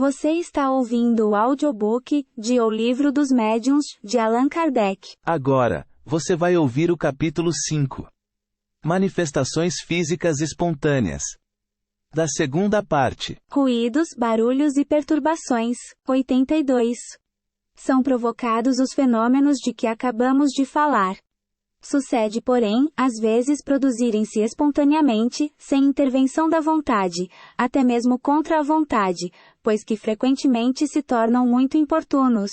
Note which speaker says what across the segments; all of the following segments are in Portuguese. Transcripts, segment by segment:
Speaker 1: Você está ouvindo o audiobook de O Livro dos Médiuns, de Allan Kardec.
Speaker 2: Agora, você vai ouvir o capítulo 5. Manifestações físicas espontâneas. Da segunda parte.
Speaker 1: Ruídos, barulhos e perturbações. 82. São provocados os fenômenos de que acabamos de falar. Sucede, porém, às vezes produzirem-se espontaneamente, sem intervenção da vontade, até mesmo contra a vontade, pois que frequentemente se tornam muito importunos.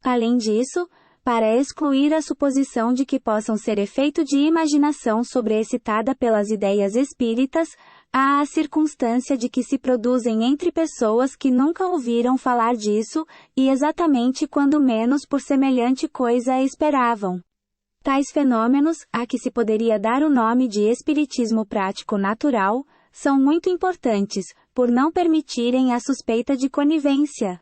Speaker 1: Além disso, para excluir a suposição de que possam ser efeito de imaginação sobreexcitada pelas ideias espíritas, há a circunstância de que se produzem entre pessoas que nunca ouviram falar disso, e exatamente quando menos por semelhante coisa esperavam. Tais fenômenos, a que se poderia dar o nome de espiritismo prático natural, são muito importantes, por não permitirem a suspeita de conivência.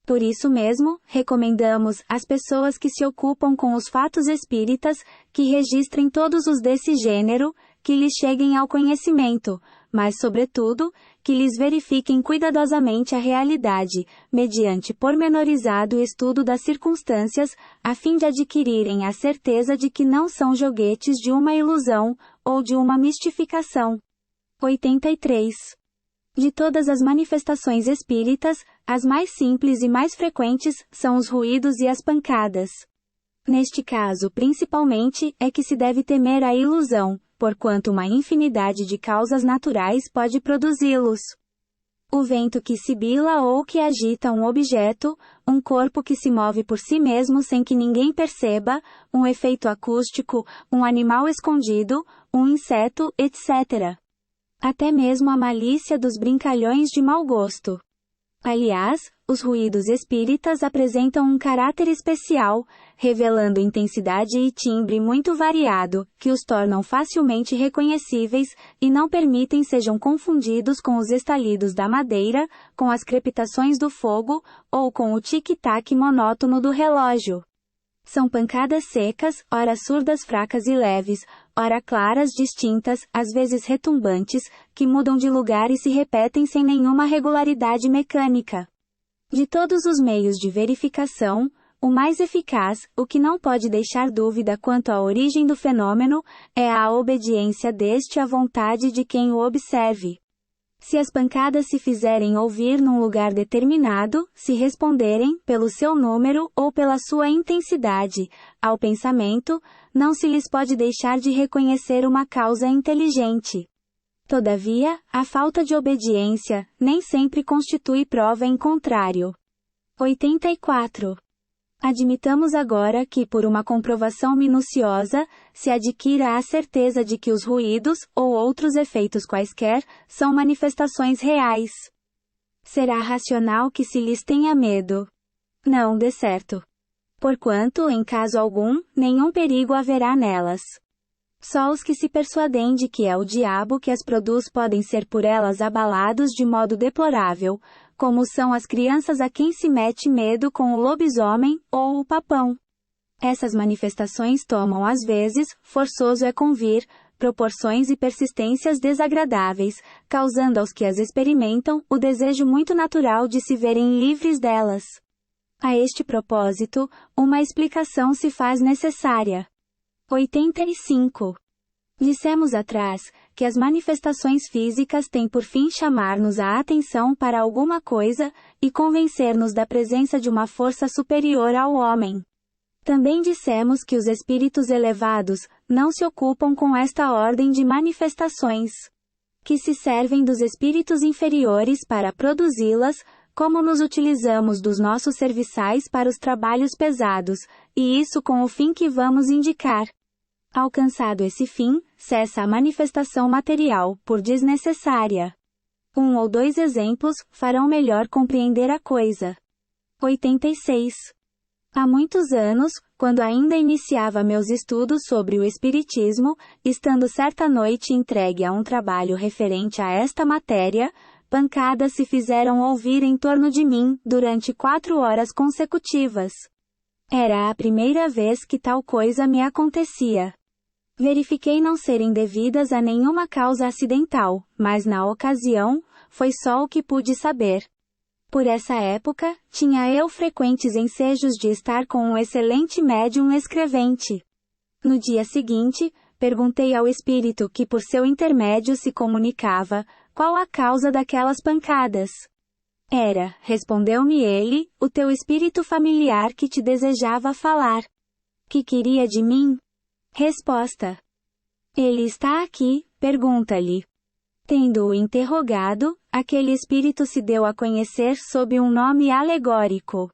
Speaker 1: Por isso mesmo, recomendamos às pessoas que se ocupam com os fatos espíritas, que registrem todos os desse gênero, que lhes cheguem ao conhecimento, mas, sobretudo, que lhes verifiquem cuidadosamente a realidade, mediante pormenorizado estudo das circunstâncias, a fim de adquirirem a certeza de que não são joguetes de uma ilusão, ou de uma mistificação. 83. De todas as manifestações espíritas, as mais simples e mais frequentes são os ruídos e as pancadas. Neste caso, principalmente, é que se deve temer a ilusão, porquanto uma infinidade de causas naturais pode produzi-los. O vento que sibila ou que agita um objeto, um corpo que se move por si mesmo sem que ninguém perceba, um efeito acústico, um animal escondido, um inseto, etc. Até mesmo a malícia dos brincalhões de mau gosto. Aliás, os ruídos espíritas apresentam um caráter especial, revelando intensidade e timbre muito variado, que os tornam facilmente reconhecíveis, e não permitem sejam confundidos com os estalidos da madeira, com as crepitações do fogo, ou com o tic-tac monótono do relógio. São pancadas secas, ora surdas fracas e leves, ora claras distintas, às vezes retumbantes, que mudam de lugar e se repetem sem nenhuma regularidade mecânica. De todos os meios de verificação, o mais eficaz, o que não pode deixar dúvida quanto à origem do fenômeno, é a obediência deste à vontade de quem o observe. Se as pancadas se fizerem ouvir num lugar determinado, se responderem, pelo seu número ou pela sua intensidade, ao pensamento, não se lhes pode deixar de reconhecer uma causa inteligente. Todavia, a falta de obediência, nem sempre constitui prova em contrário. 84. Admitamos agora que, por uma comprovação minuciosa, se adquira a certeza de que os ruídos, ou outros efeitos quaisquer, são manifestações reais. Será racional que se lhes tenha medo? Não, de certo. Porquanto, em caso algum, nenhum perigo haverá nelas. Só os que se persuadem de que é o diabo que as produz podem ser por elas abalados de modo deplorável, como são as crianças a quem se mete medo com o lobisomem, ou o papão. Essas manifestações tomam às vezes, forçoso é convir, proporções e persistências desagradáveis, causando aos que as experimentam, o desejo muito natural de se verem livres delas. A este propósito, uma explicação se faz necessária. 85. Dissemos atrás, que as manifestações físicas têm por fim chamar-nos a atenção para alguma coisa, e convencer-nos da presença de uma força superior ao homem. Também dissemos que os espíritos elevados, não se ocupam com esta ordem de manifestações. Que se servem dos espíritos inferiores para produzi-las, como nos utilizamos dos nossos serviçais para os trabalhos pesados, e isso com o fim que vamos indicar. Alcançado esse fim, cessa a manifestação material, por desnecessária. Um ou dois exemplos farão melhor compreender a coisa. 86. Há muitos anos, quando ainda iniciava meus estudos sobre o Espiritismo, estando certa noite entregue a um trabalho referente a esta matéria, pancadas se fizeram ouvir em torno de mim, durante 4 horas consecutivas. Era a primeira vez que tal coisa me acontecia. Verifiquei não serem devidas a nenhuma causa acidental, mas na ocasião, foi só o que pude saber. Por essa época, tinha eu frequentes ensejos de estar com um excelente médium escrevente. No dia seguinte, perguntei ao espírito que por seu intermédio se comunicava, qual a causa daquelas pancadas. Respondeu-me ele, o teu espírito familiar que te desejava falar. Que queria de mim? Resposta. Ele está aqui, pergunta-lhe. Tendo-o interrogado, aquele espírito se deu a conhecer sob um nome alegórico.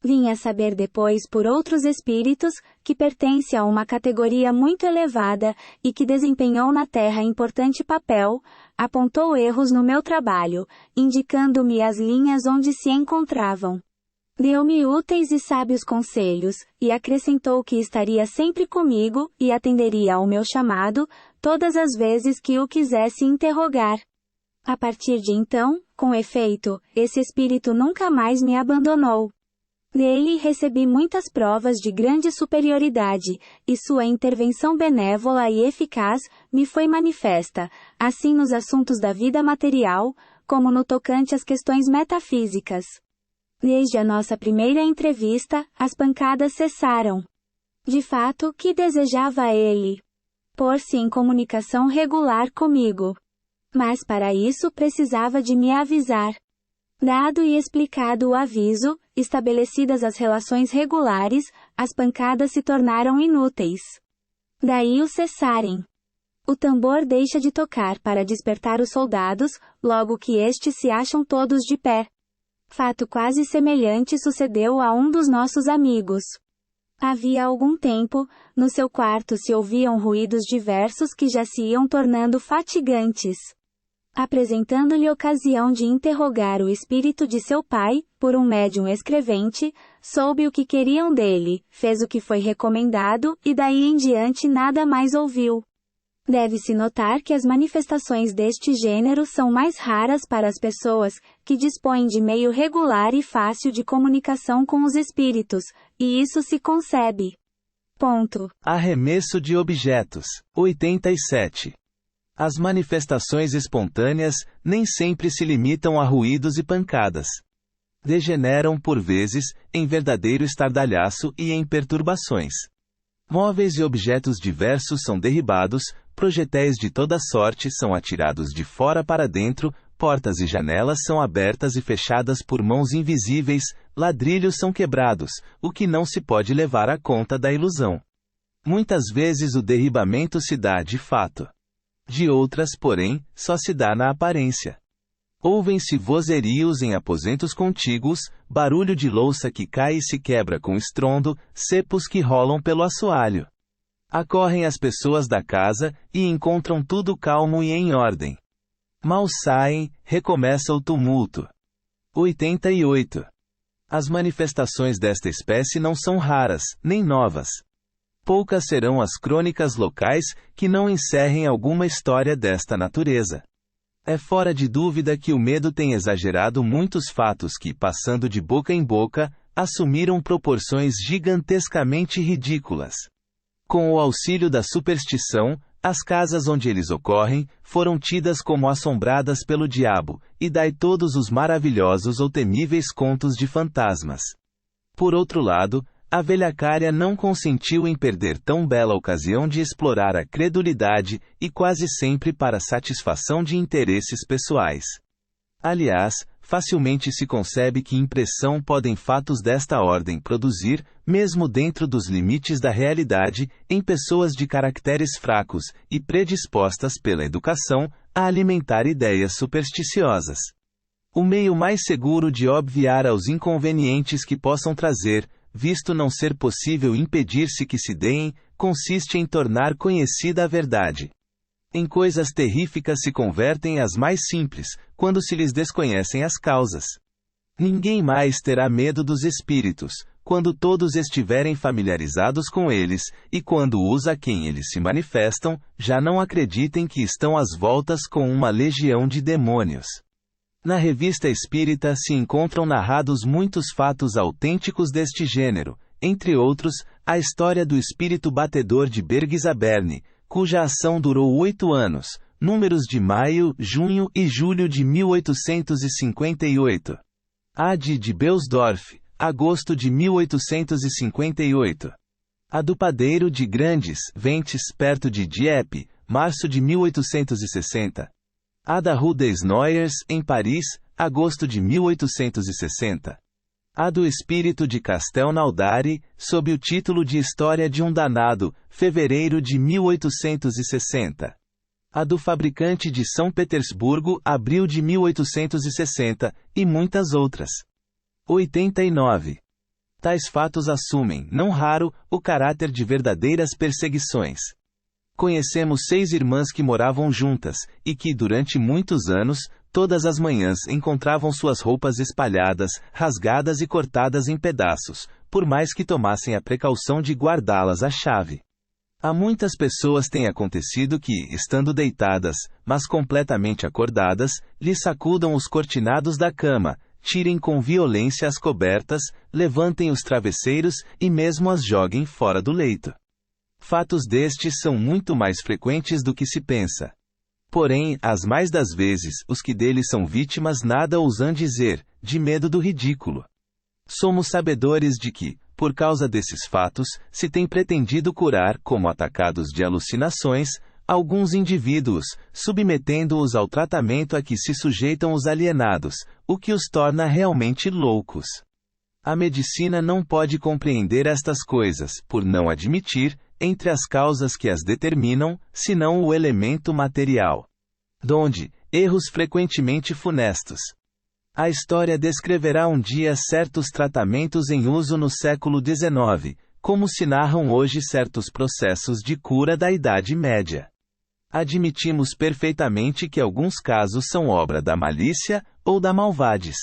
Speaker 1: Vim a saber depois por outros espíritos, que pertence a uma categoria muito elevada, e que desempenhou na Terra importante papel, apontou erros no meu trabalho, indicando-me as linhas onde se encontravam. Deu-me úteis e sábios conselhos, e acrescentou que estaria sempre comigo, e atenderia ao meu chamado, todas as vezes que o quisesse interrogar. A partir de então, com efeito, esse espírito nunca mais me abandonou. Dele recebi muitas provas de grande superioridade, e sua intervenção benévola e eficaz me foi manifesta, assim nos assuntos da vida material, como no tocante às questões metafísicas. Desde a nossa primeira entrevista, as pancadas cessaram. De fato, que desejava ele? Pôr-se em comunicação regular comigo. Mas para isso precisava de me avisar. Dado e explicado o aviso, estabelecidas as relações regulares, as pancadas se tornaram inúteis. Daí o cessarem. O tambor deixa de tocar para despertar os soldados, logo que estes se acham todos de pé. Fato quase semelhante sucedeu a um dos nossos amigos. Havia algum tempo, no seu quarto se ouviam ruídos diversos que já se iam tornando fatigantes. Apresentando-lhe ocasião de interrogar o espírito de seu pai, por um médium escrevente, soube o que queriam dele, fez o que foi recomendado, e daí em diante nada mais ouviu. Deve-se notar que as manifestações deste gênero são mais raras para as pessoas, que dispõem de meio regular e fácil de comunicação com os espíritos, e isso se concebe. Ponto.
Speaker 2: Arremesso de objetos. 87. As manifestações espontâneas nem sempre se limitam a ruídos e pancadas. Degeneram, por vezes, em verdadeiro estardalhaço e em perturbações. Móveis e objetos diversos são derribados, projéteis de toda sorte são atirados de fora para dentro, portas e janelas são abertas e fechadas por mãos invisíveis, ladrilhos são quebrados, o que não se pode levar à conta da ilusão. Muitas vezes o derribamento se dá de fato. De outras, porém, só se dá na aparência. Ouvem-se vozerios em aposentos contíguos, barulho de louça que cai e se quebra com estrondo, cepos que rolam pelo assoalho. Acorrem as pessoas da casa, e encontram tudo calmo e em ordem. Mal saem, recomeça o tumulto. 88. As manifestações desta espécie não são raras, nem novas. Poucas serão as crônicas locais, que não encerrem alguma história desta natureza. É fora de dúvida que o medo tem exagerado muitos fatos que, passando de boca em boca, assumiram proporções gigantescamente ridículas. Com o auxílio da superstição, as casas onde eles ocorrem, foram tidas como assombradas pelo diabo, e daí todos os maravilhosos ou temíveis contos de fantasmas. Por outro lado, a velhacária não consentiu em perder tão bela ocasião de explorar a credulidade, e quase sempre para satisfação de interesses pessoais. Aliás, facilmente se concebe que impressão podem fatos desta ordem produzir, mesmo dentro dos limites da realidade, em pessoas de caracteres fracos, e predispostas pela educação, a alimentar ideias supersticiosas. O meio mais seguro de obviar aos inconvenientes que possam trazer, visto não ser possível impedir-se que se deem, consiste em tornar conhecida a verdade. Em coisas terríficas se convertem as mais simples, quando se lhes desconhecem as causas. Ninguém mais terá medo dos espíritos, quando todos estiverem familiarizados com eles, e quando os a quem eles se manifestam, já não acreditem que estão às voltas com uma legião de demônios. Na Revista Espírita se encontram narrados muitos fatos autênticos deste gênero, entre outros, a história do espírito batedor de Bergzaberne, cuja ação durou 8 anos, números de maio, junho e julho de 1858. A de Beusdorf, agosto de 1858. A do Padeiro de Grandes Ventes, perto de Dieppe, março de 1860. A da Rue des Noyers, em Paris, agosto de 1860. A do Espírito de Castelnaudary, sob o título de História de um Danado, fevereiro de 1860. A do Fabricante de São Petersburgo, abril de 1860, e muitas outras. 89. Tais fatos assumem, não raro, o caráter de verdadeiras perseguições. Conhecemos 6 irmãs que moravam juntas, e que, durante muitos anos, todas as manhãs encontravam suas roupas espalhadas, rasgadas e cortadas em pedaços, por mais que tomassem a precaução de guardá-las à chave. A muitas pessoas tem acontecido que, estando deitadas, mas completamente acordadas, lhes sacudam os cortinados da cama, tirem com violência as cobertas, levantem os travesseiros e mesmo as joguem fora do leito. Fatos destes são muito mais frequentes do que se pensa. Porém, as mais das vezes, os que deles são vítimas nada ousam dizer, de medo do ridículo. Somos sabedores de que, por causa desses fatos, se tem pretendido curar, como atacados de alucinações, alguns indivíduos, submetendo-os ao tratamento a que se sujeitam os alienados, o que os torna realmente loucos. A medicina não pode compreender estas coisas, por não admitir, entre as causas que as determinam, senão o elemento material. Donde, erros frequentemente funestos. A história descreverá um dia certos tratamentos em uso no século XIX, como se narram hoje certos processos de cura da Idade Média. Admitimos perfeitamente que alguns casos são obra da malícia ou da malvadez.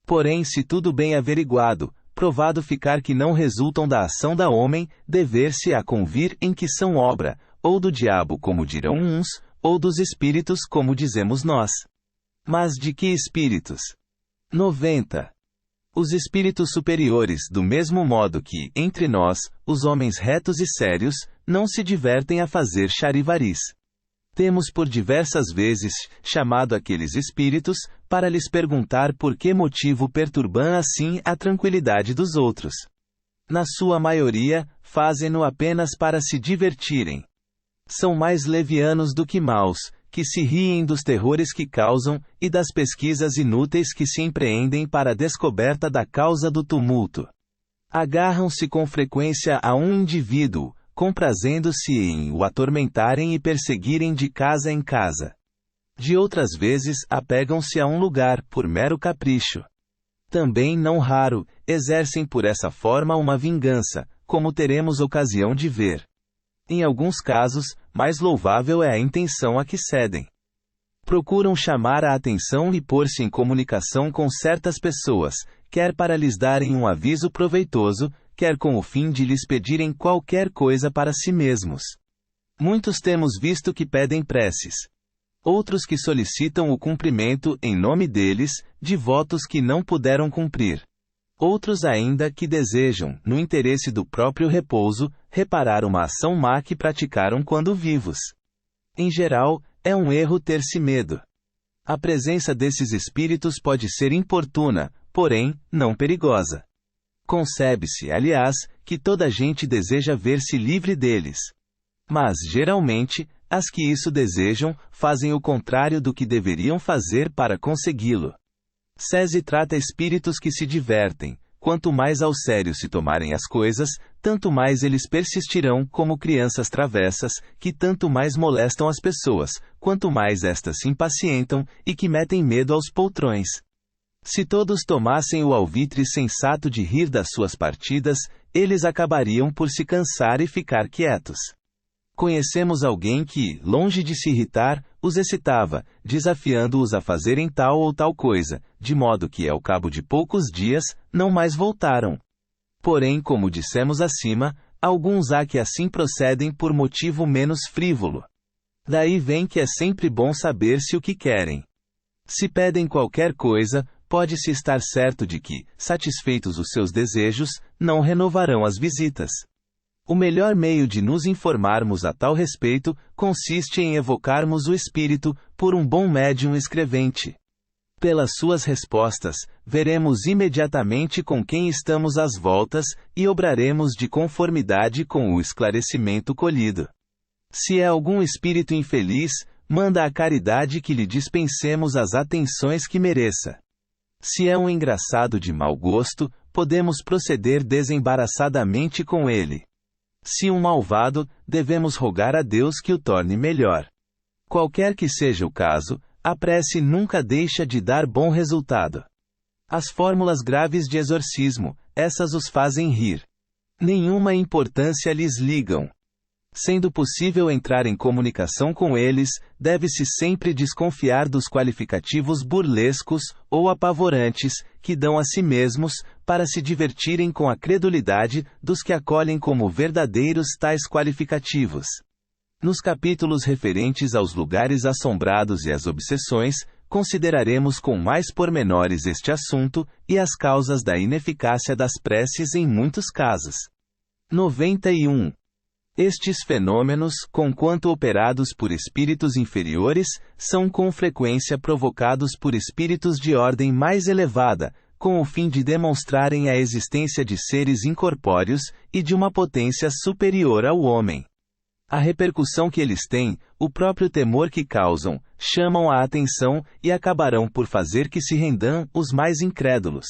Speaker 2: Porém, se tudo bem averiguado, provado ficar que não resultam da ação da homem, dever-se a convir em que são obra, ou do diabo como dirão uns, ou dos espíritos como dizemos nós. Mas de que espíritos? 90. Os espíritos superiores, do mesmo modo que, entre nós, os homens retos e sérios, não se divertem a fazer charivaris. Temos por diversas vezes chamado aqueles espíritos, para lhes perguntar por que motivo perturbam assim a tranquilidade dos outros. Na sua maioria, fazem-no apenas para se divertirem. São mais levianos do que maus, que se riem dos terrores que causam, e das pesquisas inúteis que se empreendem para a descoberta da causa do tumulto. Agarram-se com frequência a um indivíduo, comprazendo-se em o atormentarem e perseguirem de casa em casa. De outras vezes, apegam-se a um lugar, por mero capricho. Também, não raro, exercem por essa forma uma vingança, como teremos ocasião de ver. Em alguns casos, mais louvável é a intenção a que cedem. Procuram chamar a atenção e pôr-se em comunicação com certas pessoas, quer para lhes darem um aviso proveitoso, quer com o fim de lhes pedirem qualquer coisa para si mesmos. Muitos temos visto que pedem preces. Outros que solicitam o cumprimento, em nome deles, de votos que não puderam cumprir. Outros ainda que desejam, no interesse do próprio repouso, reparar uma ação má que praticaram quando vivos. Em geral, é um erro ter-se medo. A presença desses espíritos pode ser importuna, porém, não perigosa. Concebe-se, aliás, que toda gente deseja ver-se livre deles. Mas, geralmente, as que isso desejam, fazem o contrário do que deveriam fazer para consegui-lo. SESI trata espíritos que se divertem. Quanto mais ao sério se tomarem as coisas, tanto mais eles persistirão como crianças travessas, que tanto mais molestam as pessoas, quanto mais estas se impacientam, e que metem medo aos poltrões. Se todos tomassem o alvitre sensato de rir das suas partidas, eles acabariam por se cansar e ficar quietos. Conhecemos alguém que, longe de se irritar, os excitava, desafiando-os a fazerem tal ou tal coisa, de modo que, ao cabo de poucos dias, não mais voltaram. Porém, como dissemos acima, alguns há que assim procedem por motivo menos frívolo. Daí vem que é sempre bom saber-se o que querem. Se pedem qualquer coisa, pode-se estar certo de que, satisfeitos os seus desejos, não renovarão as visitas. O melhor meio de nos informarmos a tal respeito, consiste em evocarmos o espírito, por um bom médium escrevente. Pelas suas respostas, veremos imediatamente com quem estamos às voltas, e obraremos de conformidade com o esclarecimento colhido. Se é algum espírito infeliz, manda à caridade que lhe dispensemos as atenções que mereça. Se é um engraçado de mau gosto, podemos proceder desembaraçadamente com ele. Se um malvado, devemos rogar a Deus que o torne melhor. Qualquer que seja o caso, a prece nunca deixa de dar bom resultado. As fórmulas graves de exorcismo, essas os fazem rir. Nenhuma importância lhes ligam. Sendo possível entrar em comunicação com eles, deve-se sempre desconfiar dos qualificativos burlescos ou apavorantes que dão a si mesmos para se divertirem com a credulidade dos que acolhem como verdadeiros tais qualificativos. Nos capítulos referentes aos lugares assombrados e às obsessões, consideraremos com mais pormenores este assunto e as causas da ineficácia das preces em muitos casos. 91. Estes fenômenos, conquanto operados por espíritos inferiores, são com frequência provocados por espíritos de ordem mais elevada, com o fim de demonstrarem a existência de seres incorpóreos e de uma potência superior ao homem. A repercussão que eles têm, o próprio temor que causam, chamam a atenção e acabarão por fazer que se rendam os mais incrédulos.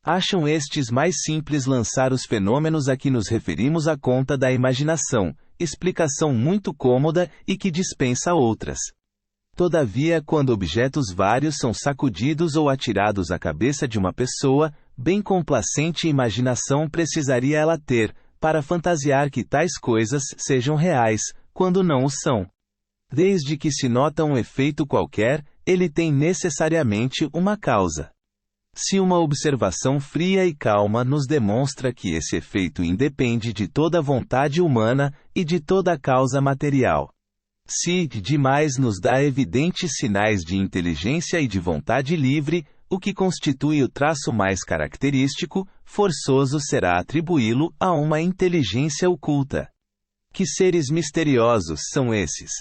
Speaker 2: Acham estes mais simples lançar os fenômenos a que nos referimos à conta da imaginação, explicação muito cômoda e que dispensa outras. Todavia, quando objetos vários são sacudidos ou atirados à cabeça de uma pessoa, bem complacente imaginação precisaria ela ter, para fantasiar que tais coisas sejam reais, quando não o são. Desde que se nota um efeito qualquer, ele tem necessariamente uma causa. Se uma observação fria e calma nos demonstra que esse efeito independe de toda vontade humana e de toda causa material. Se, demais, nos dá evidentes sinais de inteligência e de vontade livre, o que constitui o traço mais característico, forçoso será atribuí-lo a uma inteligência oculta. Que seres misteriosos são esses?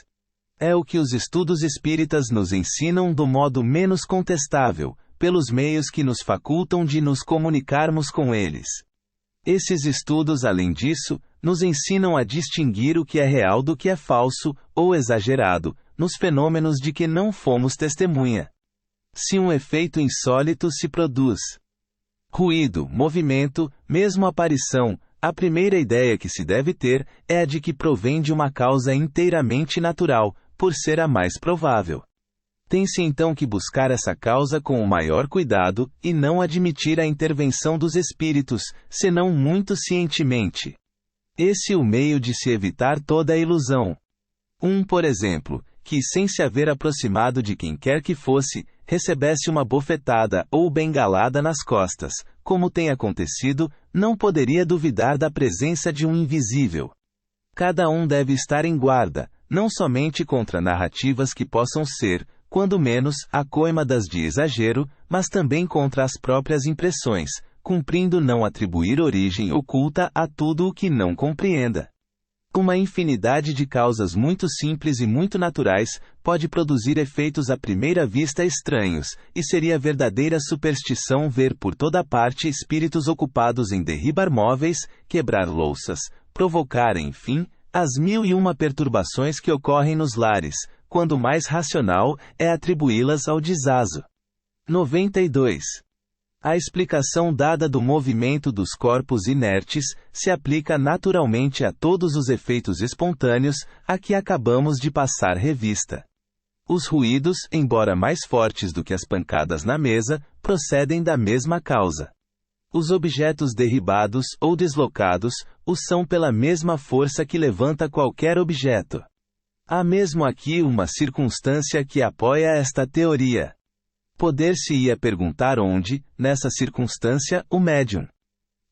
Speaker 2: É o que os estudos espíritas nos ensinam do modo menos contestável, pelos meios que nos facultam de nos comunicarmos com eles. Esses estudos, além disso, nos ensinam a distinguir o que é real do que é falso, ou exagerado, nos fenômenos de que não fomos testemunha. Se um efeito insólito se produz, ruído, movimento, mesmo aparição, a primeira ideia que se deve ter é a de que provém de uma causa inteiramente natural, por ser a mais provável. Tem-se então que buscar essa causa com o maior cuidado, e não admitir a intervenção dos espíritos, senão muito cientemente. Esse é o meio de se evitar toda a ilusão. Por exemplo, que sem se haver aproximado de quem quer que fosse, recebesse uma bofetada ou bengalada nas costas, como tem acontecido, não poderia duvidar da presença de um invisível. Cada um deve estar em guarda, não somente contra narrativas que possam ser, quando menos, acôimadas de exagero, mas também contra as próprias impressões, cumprindo não atribuir origem oculta a tudo o que não compreenda. Uma infinidade de causas muito simples e muito naturais pode produzir efeitos à primeira vista estranhos, e seria verdadeira superstição ver por toda parte espíritos ocupados em derribar móveis, quebrar louças, provocar, enfim, as 1001 perturbações que ocorrem nos lares, quando mais racional é atribuí-las ao desazo. 92. A explicação dada do movimento dos corpos inertes se aplica naturalmente a todos os efeitos espontâneos a que acabamos de passar revista. Os ruídos, embora mais fortes do que as pancadas na mesa, procedem da mesma causa. Os objetos derribados ou deslocados o são pela mesma força que levanta qualquer objeto. Há mesmo aqui uma circunstância que apoia esta teoria. Poder-se-ia perguntar onde, nessa circunstância, o médium.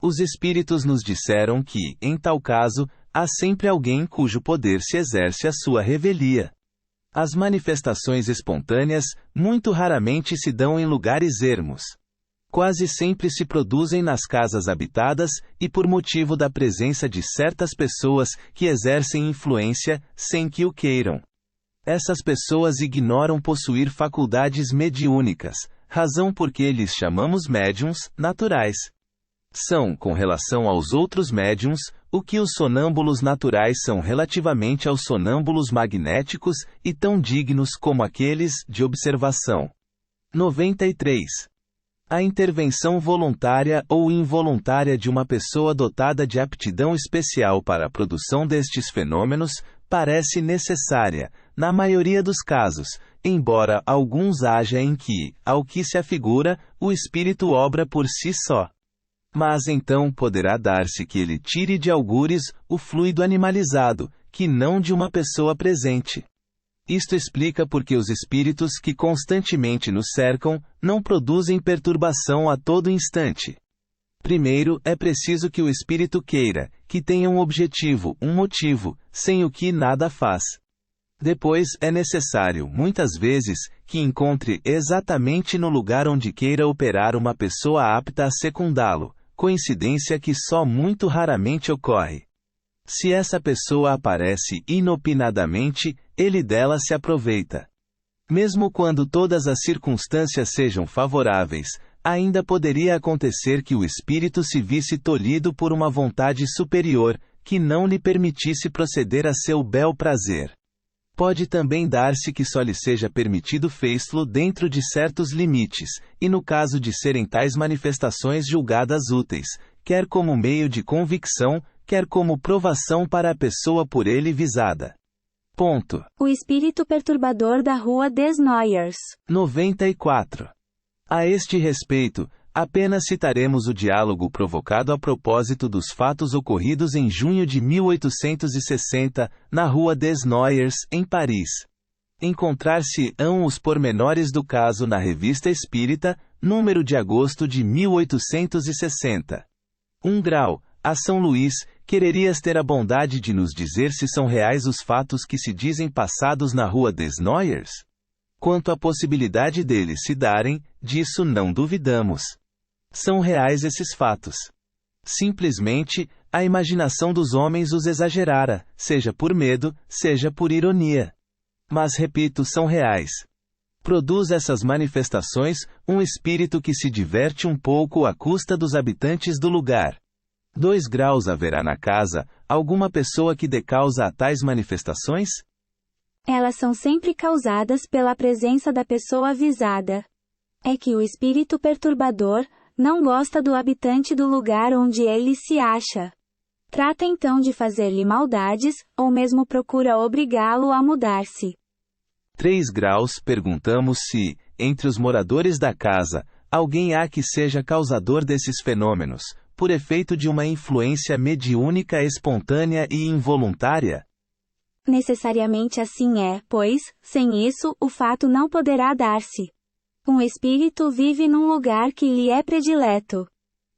Speaker 2: Os espíritos nos disseram que, em tal caso, há sempre alguém cujo poder se exerce à sua revelia. As manifestações espontâneas, muito raramente se dão em lugares ermos. Quase sempre se produzem nas casas habitadas e por motivo da presença de certas pessoas que exercem influência sem que o queiram. Essas pessoas ignoram possuir faculdades mediúnicas, razão por que lhes chamamos médiuns naturais. São, com relação aos outros médiuns, o que os sonâmbulos naturais são relativamente aos sonâmbulos magnéticos e tão dignos como aqueles de observação. 93. A intervenção voluntária ou involuntária de uma pessoa dotada de aptidão especial para a produção destes fenômenos parece necessária, na maioria dos casos, embora alguns haja em que, ao que se afigura, o espírito obra por si só. Mas então poderá dar-se que ele tire de algures o fluido animalizado, que não de uma pessoa presente. Isto explica porque os espíritos que constantemente nos cercam não produzem perturbação a todo instante. Primeiro, é preciso que o espírito queira, que tenha um objetivo, um motivo, sem o que nada faz. Depois, é necessário, muitas vezes, que encontre exatamente no lugar onde queira operar uma pessoa apta a secundá-lo, coincidência que só muito raramente ocorre. Se essa pessoa aparece inopinadamente, ele dela se aproveita. Mesmo quando todas as circunstâncias sejam favoráveis, ainda poderia acontecer que o espírito se visse tolhido por uma vontade superior, que não lhe permitisse proceder a seu bel prazer. Pode também dar-se que só lhe seja permitido fê-lo dentro de certos limites, e no caso de serem tais manifestações julgadas úteis, quer como meio de convicção, quer como provação para a pessoa por ele visada. Ponto.
Speaker 1: O espírito perturbador da Rua des Noyers.
Speaker 2: 94. A este respeito, apenas citaremos o diálogo provocado a propósito dos fatos ocorridos em junho de 1860, na Rua des Noyers, em Paris. Encontrar-se-ão os pormenores do caso na Revista Espírita, número de agosto de 1860. 1 grau. A São Luís, quererias ter a bondade de nos dizer se são reais os fatos que se dizem passados na Rua des Noyers? Quanto à possibilidade deles se darem, disso não duvidamos. São reais esses fatos. Simplesmente, a imaginação dos homens os exagerara, seja por medo, seja por ironia. Mas repito, são reais. Produz essas manifestações um espírito que se diverte um pouco à custa dos habitantes do lugar. 2 graus. Haverá na casa alguma pessoa que dê causa a tais manifestações?
Speaker 1: Elas são sempre causadas pela presença da pessoa avisada. É que o espírito perturbador não gosta do habitante do lugar onde ele se acha. Trata então de fazer-lhe maldades, ou mesmo procura obrigá-lo a mudar-se.
Speaker 2: 3 graus. Perguntamos se, entre os moradores da casa, alguém há que seja causador desses fenômenos, por efeito de uma influência mediúnica espontânea e involuntária?
Speaker 1: Necessariamente assim é, pois, sem isso, o fato não poderá dar-se. Um espírito vive num lugar que lhe é predileto.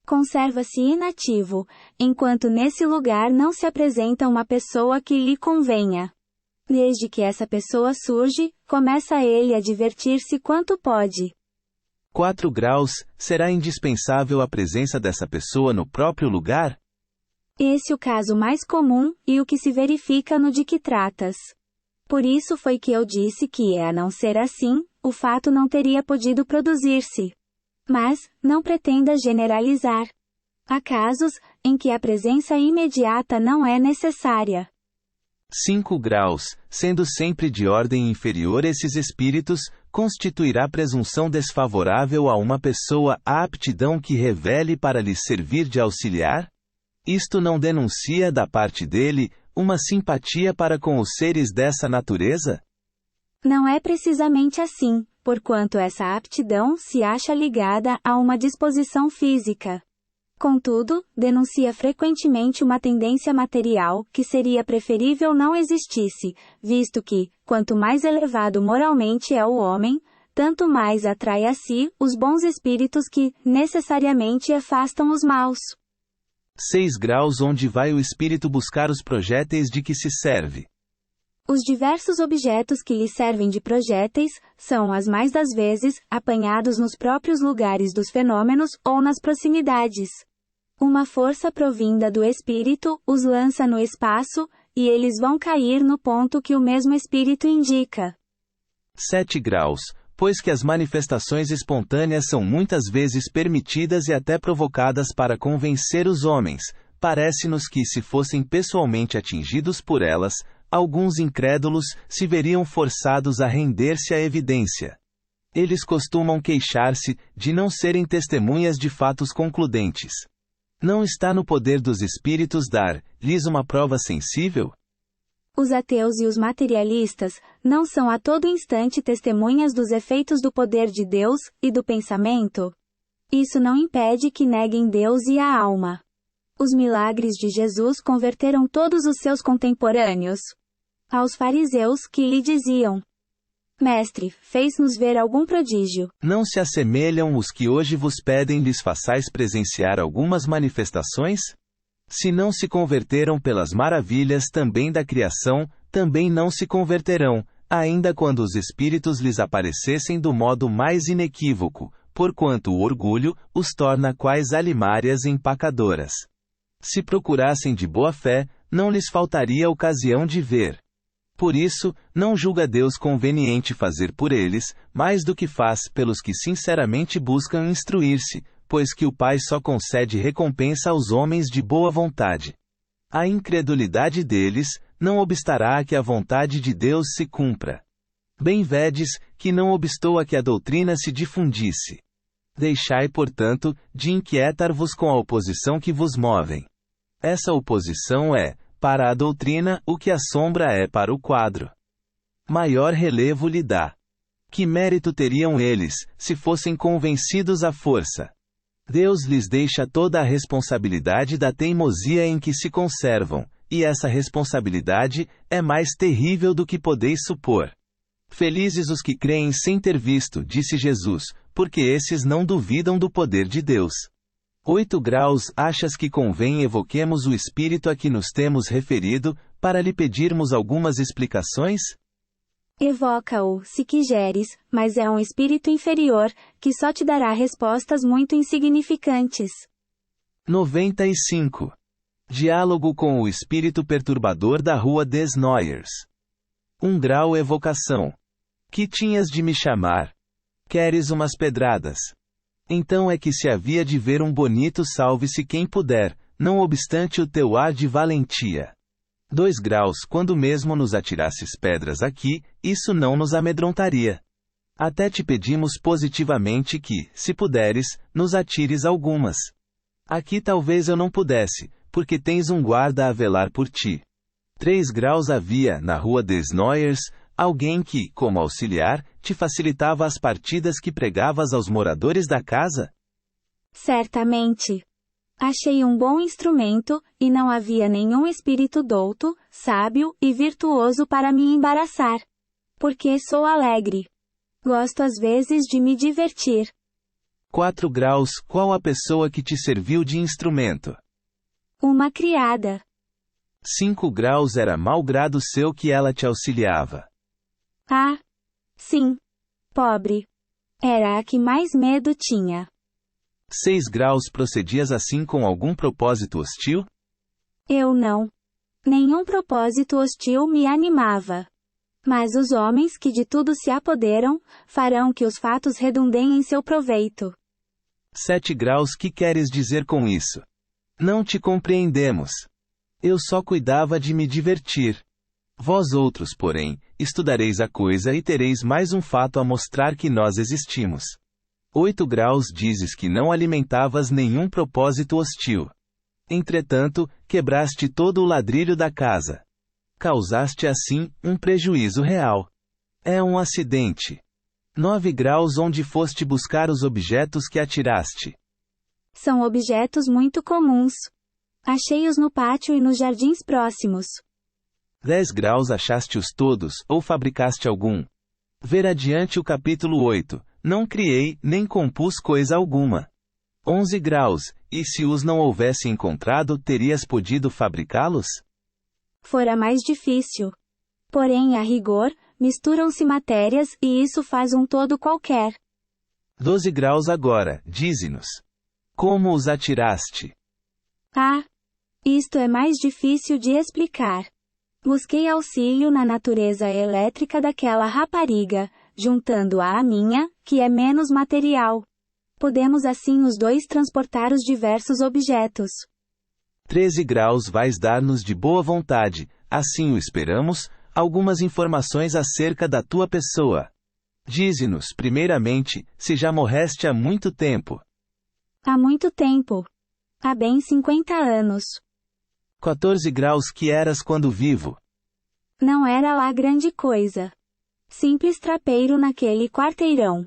Speaker 1: Conserva-se inativo, enquanto nesse lugar não se apresenta uma pessoa que lhe convenha. Desde que essa pessoa surge, começa ele a divertir-se quanto pode.
Speaker 2: 4 graus. Será indispensável a presença dessa pessoa no próprio lugar?
Speaker 1: Esse é o caso mais comum, e o que se verifica no de que tratas. Por isso foi que eu disse que, a não ser assim, o fato não teria podido produzir-se. Mas, não pretenda generalizar. Há casos em que a presença imediata não é necessária.
Speaker 2: 5 graus. Sendo sempre de ordem inferior esses espíritos, constituirá presunção desfavorável a uma pessoa a aptidão que revele para lhe servir de auxiliar? Isto não denuncia da parte dele uma simpatia para com os seres dessa natureza?
Speaker 1: Não é precisamente assim, porquanto essa aptidão se acha ligada a uma disposição física. Contudo, denuncia frequentemente uma tendência material que seria preferível não existisse, visto que, quanto mais elevado moralmente é o homem, tanto mais atrai a si os bons espíritos que, necessariamente, afastam os maus.
Speaker 2: 6 graus. Onde vai o espírito buscar os projéteis de que se serve?
Speaker 1: Os diversos objetos que lhe servem de projéteis, são as mais das vezes, apanhados nos próprios lugares dos fenômenos, ou nas proximidades. Uma força provinda do espírito os lança no espaço, e eles vão cair no ponto que o mesmo espírito indica.
Speaker 2: 7 graus. Pois que as manifestações espontâneas são muitas vezes permitidas e até provocadas para convencer os homens, parece-nos que se fossem pessoalmente atingidos por elas, alguns incrédulos se veriam forçados a render-se à evidência. Eles costumam queixar-se de não serem testemunhas de fatos concludentes. Não está no poder dos espíritos dar-lhes uma prova sensível?
Speaker 1: Os ateus e os materialistas não são a todo instante testemunhas dos efeitos do poder de Deus e do pensamento? Isso não impede que neguem Deus e a alma. Os milagres de Jesus converteram todos os seus contemporâneos. Aos fariseus que lhe diziam: Mestre, fez-nos ver algum prodígio.
Speaker 2: Não se assemelham os que hoje vos pedem lhes façais presenciar algumas manifestações? Se não se converteram pelas maravilhas também da criação, também não se converterão, ainda quando os espíritos lhes aparecessem do modo mais inequívoco, porquanto o orgulho os torna quais alimárias empacadoras. Se procurassem de boa fé, não lhes faltaria ocasião de ver. Por isso, não julga Deus conveniente fazer por eles, mais do que faz pelos que sinceramente buscam instruir-se, pois que o Pai só concede recompensa aos homens de boa vontade. A incredulidade deles não obstará a que a vontade de Deus se cumpra. Bem vedes, que não obstou a que a doutrina se difundisse. Deixai, portanto, de inquietar-vos com a oposição que vos movem. Essa oposição é, para a doutrina, o que a sombra é para o quadro. Maior relevo lhe dá. Que mérito teriam eles, se fossem convencidos à força? Deus lhes deixa toda a responsabilidade da teimosia em que se conservam, e essa responsabilidade é mais terrível do que podeis supor. Felizes os que creem sem ter visto, disse Jesus, porque esses não duvidam do poder de Deus. 8 graus. Achas que convém evoquemos o espírito a que nos temos referido, para lhe pedirmos algumas explicações?
Speaker 1: Evoca-o, se quiseres, mas é um espírito inferior, que só te dará respostas muito insignificantes.
Speaker 2: 95. Diálogo com o espírito perturbador da Rua des Noyers. 1 grau. Evocação. Que tinhas de me chamar? Queres umas pedradas? Então é que se havia de ver um bonito salve-se quem puder, não obstante o teu ar de valentia. 2 graus. Quando mesmo nos atirasses pedras aqui, isso não nos amedrontaria. Até te pedimos positivamente que, se puderes, nos atires algumas. Aqui talvez eu não pudesse, porque tens um guarda a velar por ti. 3 graus. Havia, na Rua des Noyers, alguém que, como auxiliar, te facilitava as partidas que pregavas aos moradores da casa?
Speaker 1: Certamente. Achei um bom instrumento, e não havia nenhum espírito douto, sábio e virtuoso para me embaraçar. Porque sou alegre. Gosto às vezes de me divertir.
Speaker 2: 4 graus. Qual a pessoa que te serviu de instrumento?
Speaker 1: Uma criada.
Speaker 2: 5 graus. Era mau grado seu que ela te auxiliava.
Speaker 1: Ah, sim. Pobre. Era a que mais medo tinha.
Speaker 2: 6 graus. Procedias assim com algum propósito hostil?
Speaker 1: Eu não. Nenhum propósito hostil me animava. Mas os homens que de tudo se apoderam, farão que os fatos redundem em seu proveito.
Speaker 2: 7 graus. Que queres dizer com isso? Não te compreendemos. Eu só cuidava de me divertir. Vós outros, porém, estudareis a coisa e tereis mais um fato a mostrar que nós existimos. 8 graus. Dizes que não alimentavas nenhum propósito hostil. Entretanto, quebraste todo o ladrilho da casa. Causaste assim, um prejuízo real. É um acidente. 9 graus. Onde foste buscar os objetos que atiraste?
Speaker 1: São objetos muito comuns. Achei-os no pátio e nos jardins próximos.
Speaker 2: 10 graus. Achaste-os todos, ou fabricaste algum? Ver adiante o capítulo 8. Não criei, nem compus coisa alguma. 11 graus. E se os não houvesse encontrado, terias podido fabricá-los?
Speaker 1: Fora mais difícil. Porém, a rigor, misturam-se matérias, e isso faz um todo qualquer.
Speaker 2: 12 graus. Agora, dize-nos. Como os atiraste?
Speaker 1: Ah! Isto é mais difícil de explicar. Busquei auxílio na natureza elétrica daquela rapariga, juntando-a à minha, que é menos material. Podemos assim os dois transportar os diversos objetos.
Speaker 2: 13 graus vais dar-nos de boa vontade, assim o esperamos, algumas informações acerca da tua pessoa. Dize-nos, primeiramente, se já morreste há muito tempo.
Speaker 1: Há muito tempo. Há bem 50 anos.
Speaker 2: 14 graus que eras quando vivo.
Speaker 1: Não era lá grande coisa. Simples trapeiro naquele quarteirão.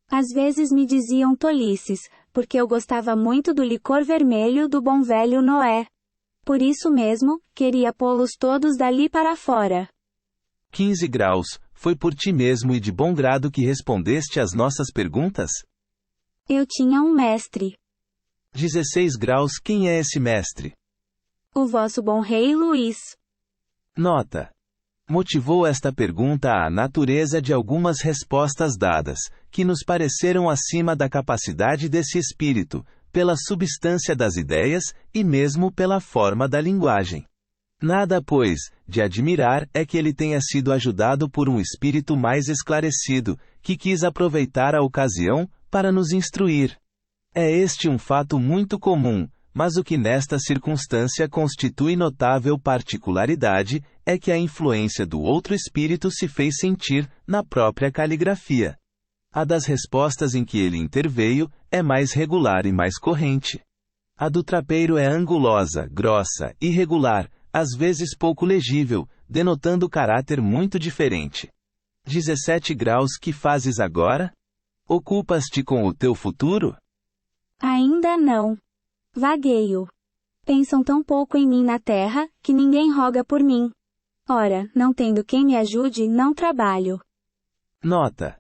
Speaker 1: Às vezes me diziam tolices, porque eu gostava muito do licor vermelho do bom velho Noé. Por isso mesmo, queria pô-los todos dali para fora.
Speaker 2: 15 graus, foi por ti mesmo e de bom grado que respondeste às nossas perguntas?
Speaker 1: Eu tinha um mestre.
Speaker 2: 16 graus, quem é esse mestre?
Speaker 1: O vosso bom rei Luís.
Speaker 2: Nota. Motivou esta pergunta a natureza de algumas respostas dadas, que nos pareceram acima da capacidade desse espírito, pela substância das ideias, e mesmo pela forma da linguagem. Nada, pois, de admirar é que ele tenha sido ajudado por um espírito mais esclarecido, que quis aproveitar a ocasião, para nos instruir. É este um fato muito comum, mas o que nesta circunstância constitui notável particularidade, é que a influência do outro espírito se fez sentir, na própria caligrafia. A das respostas em que ele interveio, é mais regular e mais corrente. A do trapeiro é angulosa, grossa, irregular, às vezes pouco legível, denotando caráter muito diferente. 17 graus, que fazes agora? Ocupas-te com o teu futuro?
Speaker 1: Ainda não. Vagueio. Pensam tão pouco em mim na terra, que ninguém roga por mim. Ora, não tendo quem me ajude, não trabalho.
Speaker 2: Nota.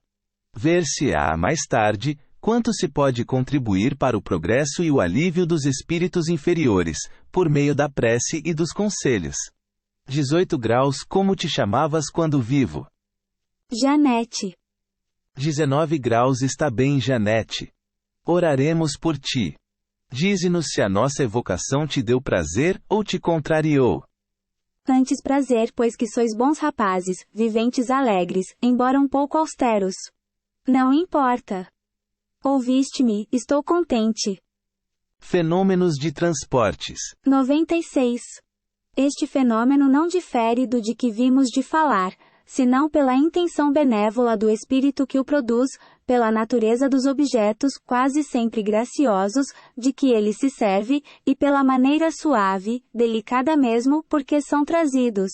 Speaker 2: Ver-se-á mais tarde, quanto se pode contribuir para o progresso e o alívio dos espíritos inferiores, por meio da prece e dos conselhos. 18 graus, como te chamavas quando vivo?
Speaker 1: Janete.
Speaker 2: 19 graus, está bem, Janete. Oraremos por ti. Dize-nos se a nossa evocação te deu prazer ou te contrariou.
Speaker 1: Antes prazer, pois que sois bons rapazes, viventes alegres, embora um pouco austeros. Não importa. Ouviste-me, estou contente.
Speaker 2: Fenômenos de transportes.
Speaker 1: 96. Este fenômeno não difere do de que vimos de falar, senão pela intenção benévola do espírito que o produz, pela natureza dos objetos, quase sempre graciosos, de que ele se serve, e pela maneira suave, delicada mesmo, porque são trazidos.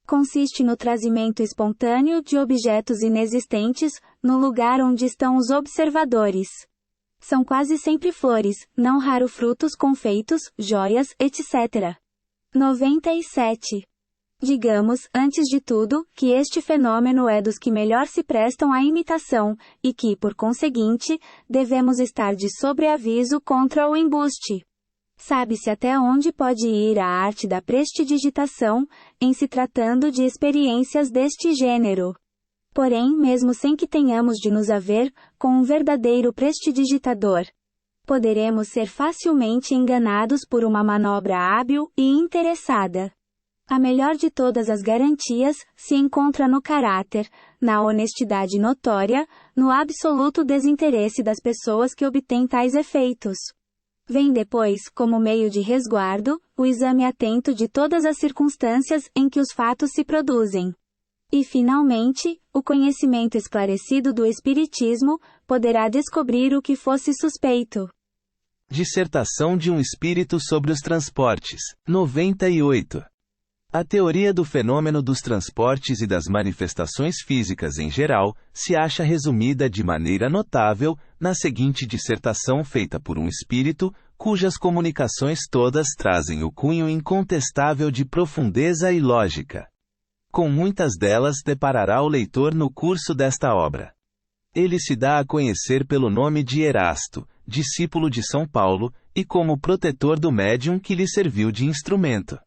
Speaker 1: Consiste no trazimento espontâneo de objetos inexistentes, no lugar onde estão os observadores. São quase sempre flores, não raro frutos confeitos, joias, etc. 97. Digamos, antes de tudo, que este fenômeno é dos que melhor se prestam à imitação, e que, por conseguinte, devemos estar de sobreaviso contra o embuste. Sabe-se até onde pode ir a arte da prestidigitação, em se tratando de experiências deste gênero. Porém, mesmo sem que tenhamos de nos haver com um verdadeiro prestidigitador, poderemos ser facilmente enganados por uma manobra hábil e interessada. A melhor de todas as garantias se encontra no caráter, na honestidade notória, no absoluto desinteresse das pessoas que obtêm tais efeitos. Vem depois, como meio de resguardo, o exame atento de todas as circunstâncias em que os fatos se produzem. E, finalmente, o conhecimento esclarecido do Espiritismo poderá descobrir o que fosse suspeito.
Speaker 2: Dissertação de um espírito sobre os transportes. 98. A teoria do fenômeno dos transportes e das manifestações físicas em geral, se acha resumida de maneira notável, na seguinte dissertação feita por um espírito, cujas comunicações todas trazem o cunho incontestável de profundeza e lógica. Com muitas delas deparará o leitor no curso desta obra. Ele se dá a conhecer pelo nome de Erasto, discípulo de São Paulo, e como protetor do médium que lhe serviu de instrumento.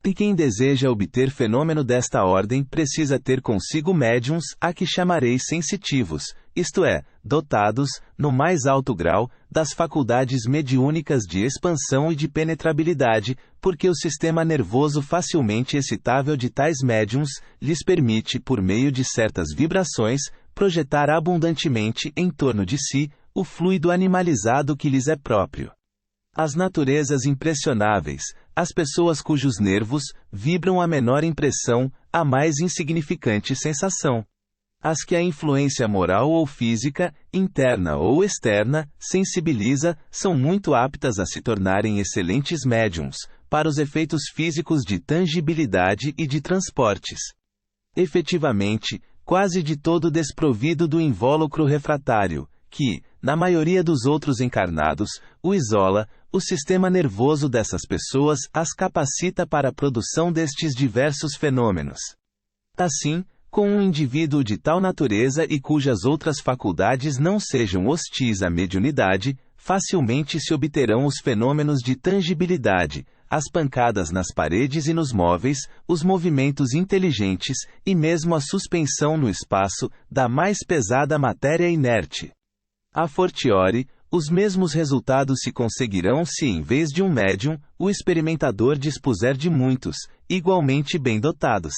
Speaker 2: E quem deseja obter fenômeno desta ordem precisa ter consigo médiuns, a que chamarei sensitivos, isto é, dotados, no mais alto grau, das faculdades mediúnicas de expansão e de penetrabilidade, porque o sistema nervoso facilmente excitável de tais médiuns, lhes permite, por meio de certas vibrações, projetar abundantemente em torno de si o fluido animalizado que lhes é próprio. As naturezas impressionáveis, as pessoas cujos nervos vibram a menor impressão, a mais insignificante sensação. As que a influência moral ou física, interna ou externa, sensibiliza, são muito aptas a se tornarem excelentes médiums, para os efeitos físicos de tangibilidade e de transportes. Efetivamente, quase de todo desprovido do invólucro refratário, que, na maioria dos outros encarnados, o isola, o sistema nervoso dessas pessoas as capacita para a produção destes diversos fenômenos. Assim, com um indivíduo de tal natureza e cujas outras faculdades não sejam hostis à mediunidade, facilmente se obterão os fenômenos de tangibilidade, as pancadas nas paredes e nos móveis, os movimentos inteligentes e mesmo a suspensão no espaço da mais pesada matéria inerte. A fortiori, os mesmos resultados se conseguirão se, em vez de um médium, o experimentador dispuser de muitos, igualmente bem dotados.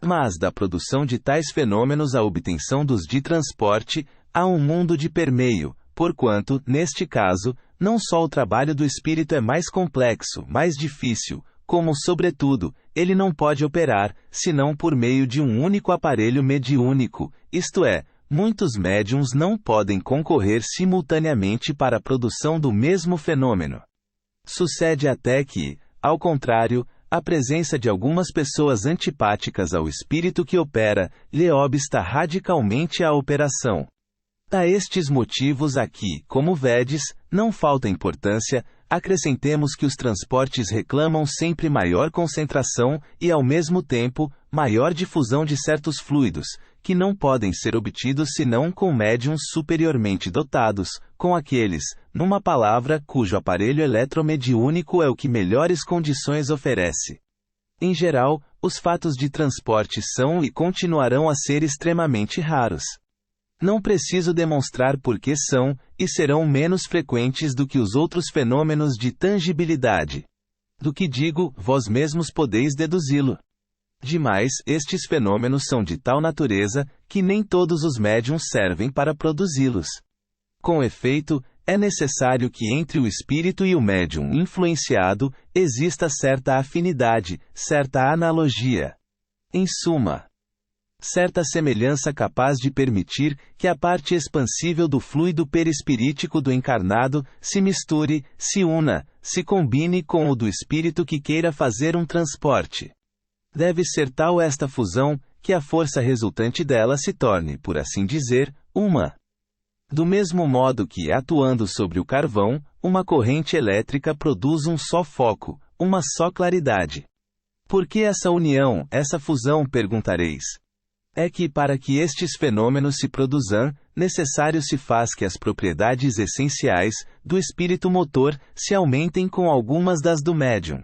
Speaker 2: Mas da produção de tais fenômenos à obtenção dos de transporte, há um mundo de permeio, porquanto, neste caso, não só o trabalho do espírito é mais complexo, mais difícil, como, sobretudo, ele não pode operar, senão por meio de um único aparelho mediúnico, isto é, muitos médiuns não podem concorrer simultaneamente para a produção do mesmo fenômeno. Sucede até que, ao contrário, a presença de algumas pessoas antipáticas ao espírito que opera, lhe obsta radicalmente à operação. A estes motivos aqui, como vedes, não falta importância, acrescentemos que os transportes reclamam sempre maior concentração e, ao mesmo tempo, maior difusão de certos fluidos, que não podem ser obtidos senão com médiuns superiormente dotados, com aqueles, numa palavra, cujo aparelho eletromediúnico é o que melhores condições oferece. Em geral, os fatos de transporte são e continuarão a ser extremamente raros. Não preciso demonstrar por que são, e serão menos frequentes do que os outros fenômenos de tangibilidade. Do que digo, vós mesmos podeis deduzi-lo. Demais, estes fenômenos são de tal natureza, que nem todos os médiuns servem para produzi-los. Com efeito, é necessário que entre o espírito e o médium influenciado, exista certa afinidade, certa analogia. Em suma, certa semelhança capaz de permitir que a parte expansível do fluido perispirítico do encarnado se misture, se una, se combine com o do espírito que queira fazer um transporte. Deve ser tal esta fusão, que a força resultante dela se torne, por assim dizer, uma. Do mesmo modo que, atuando sobre o carvão, uma corrente elétrica produz um só foco, uma só claridade. Por que essa união, essa fusão, perguntareis? É que para que estes fenômenos se produzam, necessário se faz que as propriedades essenciais do espírito motor se aumentem com algumas das do médium.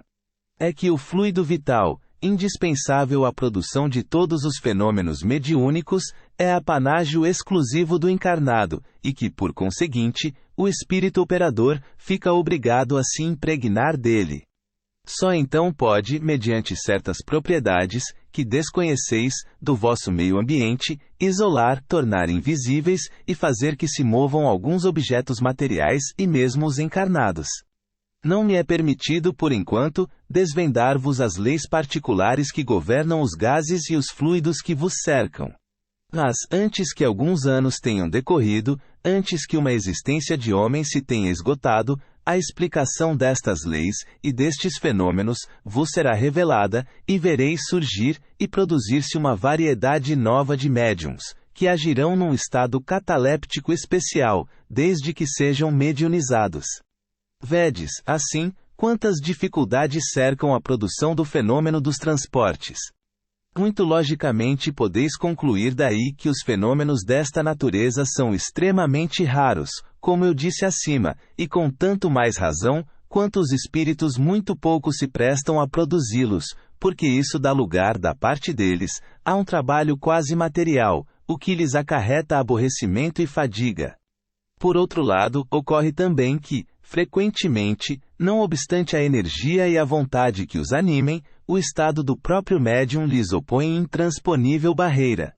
Speaker 2: É que o fluido vital, indispensável à produção de todos os fenômenos mediúnicos, é apanágio exclusivo do encarnado, e que, por conseguinte, o espírito operador fica obrigado a se impregnar dele. Só então pode, mediante certas propriedades, que desconheceis, do vosso meio ambiente, isolar, tornar invisíveis, e fazer que se movam alguns objetos materiais e mesmo os encarnados. Não me é permitido, por enquanto, desvendar-vos as leis particulares que governam os gases e os fluidos que vos cercam. Mas, antes que alguns anos tenham decorrido, antes que uma existência de homem se tenha esgotado, a explicação destas leis e destes fenômenos vos será revelada, e vereis surgir e produzir-se uma variedade nova de médiuns, que agirão num estado cataléptico especial, desde que sejam mediunizados. Vedes, assim, quantas dificuldades cercam a produção do fenômeno dos transportes. Muito logicamente podeis concluir daí que os fenômenos desta natureza são extremamente raros, como eu disse acima, e com tanto mais razão, quanto os espíritos muito pouco se prestam a produzi-los, porque isso dá lugar da parte deles, a um trabalho quase material, o que lhes acarreta aborrecimento e fadiga. Por outro lado, ocorre também que, frequentemente, não obstante a energia e a vontade que os animem, o estado do próprio médium lhes opõe intransponível barreira.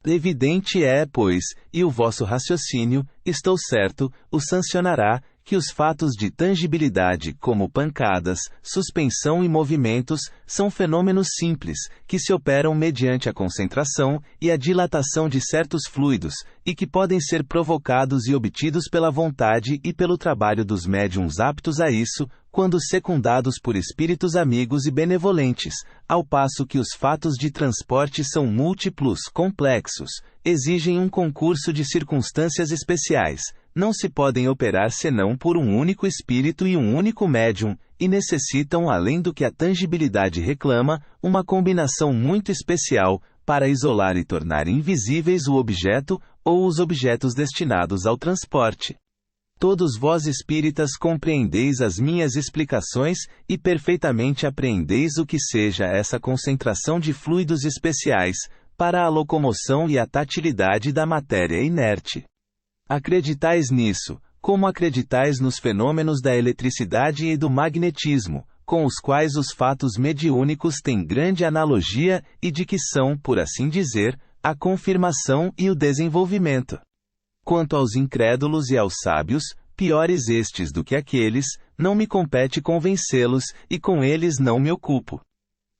Speaker 2: Evidente é, pois, e o vosso raciocínio, estou certo, o sancionará, que os fatos de tangibilidade, como pancadas, suspensão e movimentos, são fenômenos simples, que se operam mediante a concentração e a dilatação de certos fluidos, e que podem ser provocados e obtidos pela vontade e pelo trabalho dos médiuns aptos a isso, quando secundados por espíritos amigos e benevolentes, ao passo que os fatos de transporte são múltiplos, complexos, exigem um concurso de circunstâncias especiais, não se podem operar senão por um único espírito e um único médium, e necessitam, além do que a tangibilidade reclama, uma combinação muito especial, para isolar e tornar invisíveis o objeto, ou os objetos destinados ao transporte. Todos vós espíritas compreendeis as minhas explicações, e perfeitamente apreendeis o que seja essa concentração de fluidos especiais, para a locomoção e a tatilidade da matéria inerte. Acreditais nisso, como acreditais nos fenômenos da eletricidade e do magnetismo, com os quais os fatos mediúnicos têm grande analogia e de que são, por assim dizer, a confirmação e o desenvolvimento. Quanto aos incrédulos e aos sábios, piores estes do que aqueles, não me compete convencê-los, e com eles não me ocupo.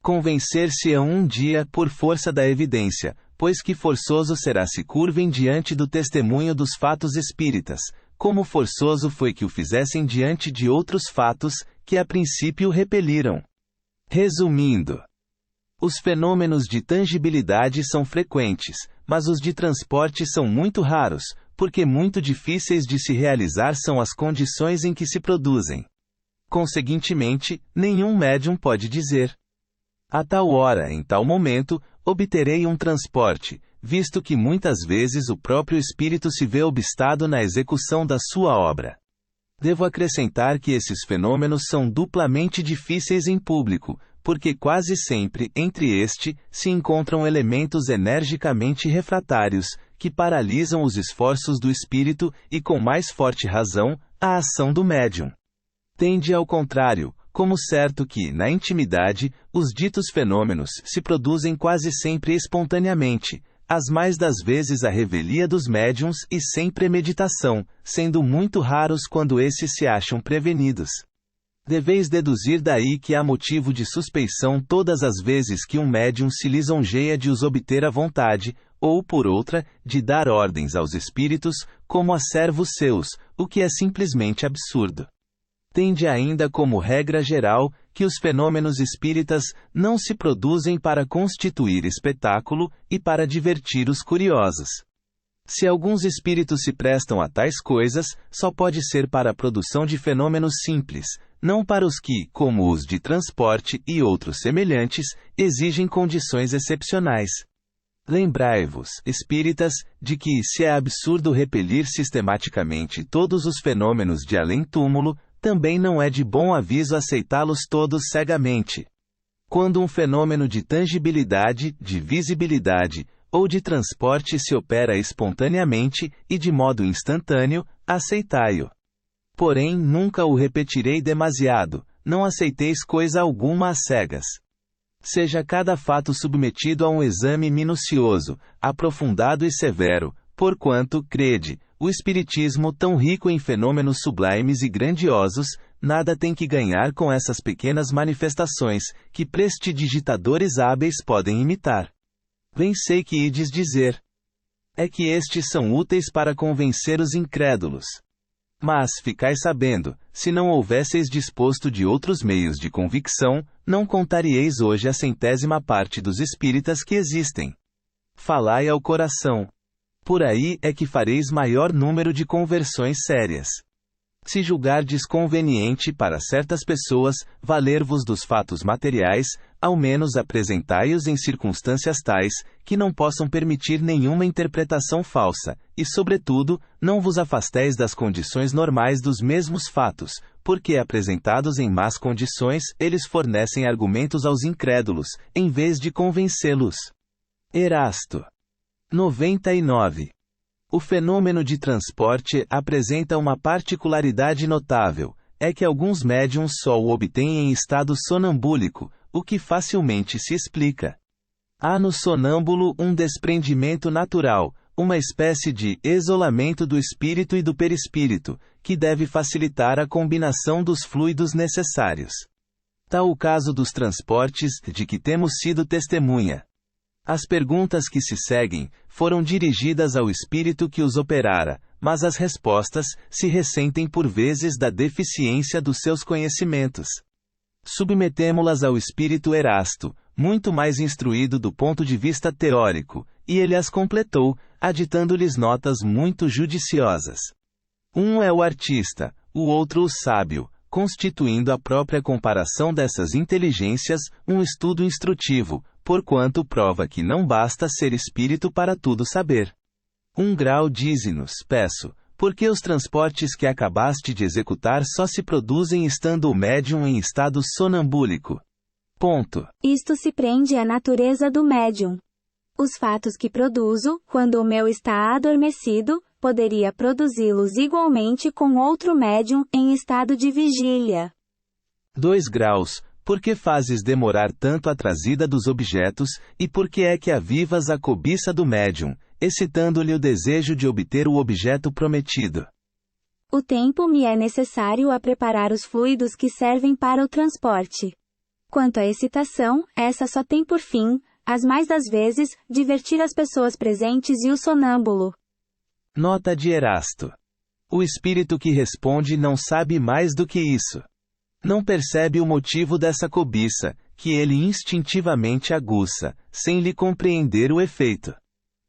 Speaker 2: Convencer-se-ão um dia por força da evidência, pois que forçoso será se curvem diante do testemunho dos fatos espíritas, como forçoso foi que o fizessem diante de outros fatos, que a princípio repeliram. Resumindo, os fenômenos de tangibilidade são frequentes, mas os de transporte são muito raros, porque muito difíceis de se realizar são as condições em que se produzem. Conseguintemente, nenhum médium pode dizer: a tal hora, em tal momento, obterei um transporte, visto que muitas vezes o próprio espírito se vê obstado na execução da sua obra. Devo acrescentar que esses fenômenos são duplamente difíceis em público, porque quase sempre, entre se encontram elementos energicamente refratários, que paralisam os esforços do espírito e, com mais forte razão, a ação do médium. Tende ao contrário, como certo que, na intimidade, os ditos fenômenos se produzem quase sempre espontaneamente, as mais das vezes à revelia dos médiuns e sem premeditação, sendo muito raros quando esses se acham prevenidos. Deveis deduzir daí que há motivo de suspeição todas as vezes que um médium se lisonjeia de os obter à vontade, ou, por outra, de dar ordens aos espíritos, como a servos seus, o que é simplesmente absurdo. Tende ainda como regra geral, que os fenômenos espíritas não se produzem para constituir espetáculo e para divertir os curiosos. Se alguns espíritos se prestam a tais coisas, só pode ser para a produção de fenômenos simples, não para os que, como os de transporte e outros semelhantes, exigem condições excepcionais. Lembrai-vos, espíritas, de que se é absurdo repelir sistematicamente todos os fenômenos de além-túmulo, também não é de bom aviso aceitá-los todos cegamente. Quando um fenômeno de tangibilidade, de visibilidade, ou de transporte se opera espontaneamente, e de modo instantâneo, aceitai-o. Porém, nunca o repetirei demasiado, não aceiteis coisa alguma às cegas. Seja cada fato submetido a um exame minucioso, aprofundado e severo, porquanto, crede, o Espiritismo, tão rico em fenômenos sublimes e grandiosos, nada tem que ganhar com essas pequenas manifestações, que prestidigitadores hábeis podem imitar. Bem sei que ides dizer. É que estes são úteis para convencer os incrédulos. Mas, ficai sabendo, se não houvesseis disposto de outros meios de convicção, não contaríeis hoje a 100ª parte dos espíritas que existem. Falai ao coração. Por aí é que fareis maior número de conversões sérias. Se julgardes conveniente para certas pessoas valer-vos dos fatos materiais, ao menos apresentai-os em circunstâncias tais, que não possam permitir nenhuma interpretação falsa, e sobretudo, não vos afasteis das condições normais dos mesmos fatos, porque apresentados em más condições, eles fornecem argumentos aos incrédulos, em vez de convencê-los. Erasto. 99. O fenômeno de transporte apresenta uma particularidade notável, é que alguns médiums só o obtêm em estado sonambúlico, o que facilmente se explica. Há no sonâmbulo um desprendimento natural, uma espécie de isolamento do espírito e do perispírito, que deve facilitar a combinação dos fluidos necessários. Tal o caso dos transportes, de que temos sido testemunha. As perguntas que se seguem foram dirigidas ao espírito que os operara, mas as respostas se ressentem por vezes da deficiência dos seus conhecimentos. Submetemo-las ao espírito Erasto, muito mais instruído do ponto de vista teórico, e ele as completou, aditando-lhes notas muito judiciosas. Um é o artista, o outro o sábio, constituindo a própria comparação dessas inteligências um estudo instrutivo, porquanto prova que não basta ser espírito para tudo saber. 1 grau dize-nos, peço, porque os transportes que acabaste de executar só se produzem estando o médium em estado sonambúlico. Ponto.
Speaker 1: Isto se prende à natureza do médium. Os fatos que produzo, quando o meu está adormecido, poderia produzi-los igualmente com outro médium em estado de vigília.
Speaker 2: 2 graus, por que fazes demorar tanto a trazida dos objetos, e por que é que avivas a cobiça do médium, excitando-lhe o desejo de obter o objeto prometido?
Speaker 1: O tempo me é necessário a preparar os fluidos que servem para o transporte. Quanto à excitação, essa só tem por fim, as mais das vezes, divertir as pessoas presentes e o sonâmbulo.
Speaker 2: Nota de Erasto. O espírito que responde não sabe mais do que isso. Não percebe o motivo dessa cobiça, que ele instintivamente aguça, sem lhe compreender o efeito.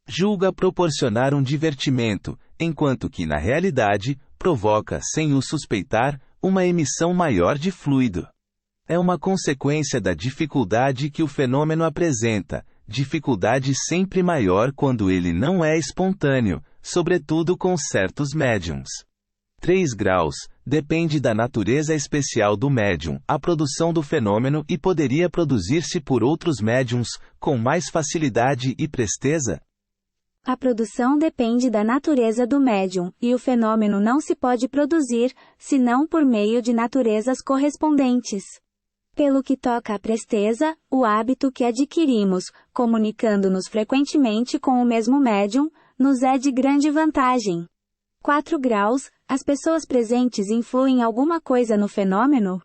Speaker 2: Julga proporcionar um divertimento, enquanto que na realidade, provoca, sem o suspeitar, uma emissão maior de fluido. É uma consequência da dificuldade que o fenômeno apresenta, dificuldade sempre maior quando ele não é espontâneo, sobretudo com certos médiums. 3 graus, depende da natureza especial do médium, a produção do fenômeno e poderia produzir-se por outros médiums, com mais facilidade e presteza?
Speaker 1: A produção depende da natureza do médium, e o fenômeno não se pode produzir, senão por meio de naturezas correspondentes. Pelo que toca à presteza, o hábito que adquirimos, comunicando-nos frequentemente com o mesmo médium, nos é de grande vantagem. 4 graus, as pessoas presentes influem alguma coisa no fenômeno?